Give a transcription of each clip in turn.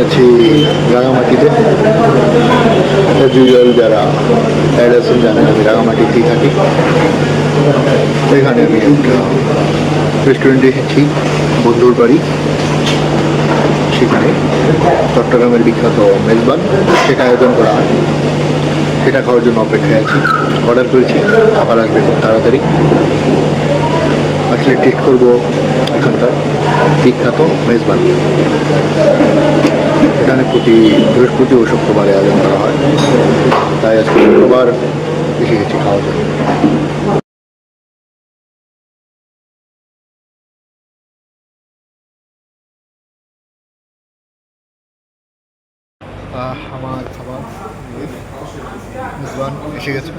আছি রাঙামাটিতে। As usual যারা অ্যাড আছেন জানেন আমি রাঙামাটিতেই থাকি। এখানে আমি একটা রেস্টুরেন্টে এসেছি, বন্ধুর বাড়ি। সেখানে চট্টগ্রামের বিখ্যাত মেজবান সেটা আয়োজন করা হয়, সেটা খাওয়ার জন্য অপেক্ষায় আছি। অর্ডার করেছি, খাবার আসবে খুব তাড়াতাড়ি। আসলে টেস্ট করবো এখানকার বিখ্যাত মেজবান। এখানে প্রতি বৃহস্পতি ও শুক্রবারে আয়োজন করা হয়, তাই আজকে শুক্রবার এসে গেছি খাওয়ার জন্য। আমার খাবার মেজবান এসে গেছে।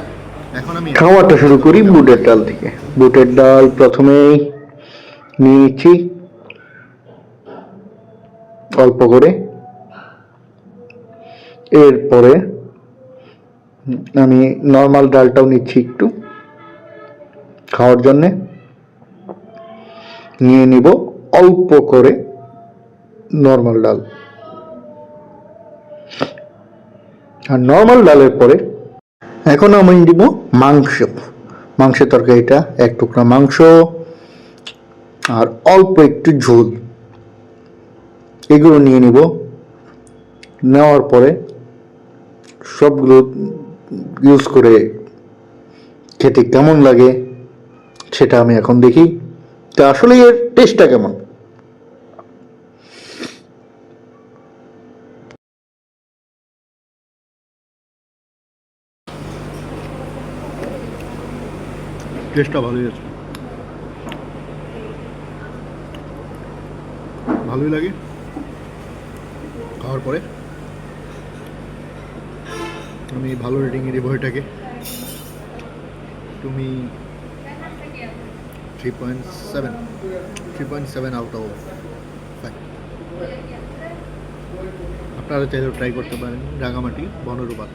এখন আমি খাওয়াটা শুরু করি বুটের ডাল থেকে। বুটের ডাল প্রথমেই নিয়ে নিচ্ছি অল্প করে। এরপরে আমি নর্মাল ডালটাও নিচ্ছি একটু খাওয়ার জন্যে। নিয়ে নিব অল্প করে নর্মাল ডাল। আর নর্মাল ডালের পরে এখন আমি দিব মাংসের তরকারিটা, এক টুকরা মাংস আর অল্প একটু ঝোল, এগুলো নিয়ে নিব। নেওয়ার পরে সবগুলো ইউজ করে খেতে কেমন লাগে সেটা আমি এখন দেখি, তা আসলে এর টেস্টটা কেমন। টেস্টটা ভালোই আছে, ভালোই লাগে। খাওয়ার পরে আমি ভালো রেটিংয়ে দেবো এটাকে। তুমি 3.7 আউট অফ 5। আপনারা চাইলেও ট্রাই করতে পারেন রাঙামাটি বনরূপা।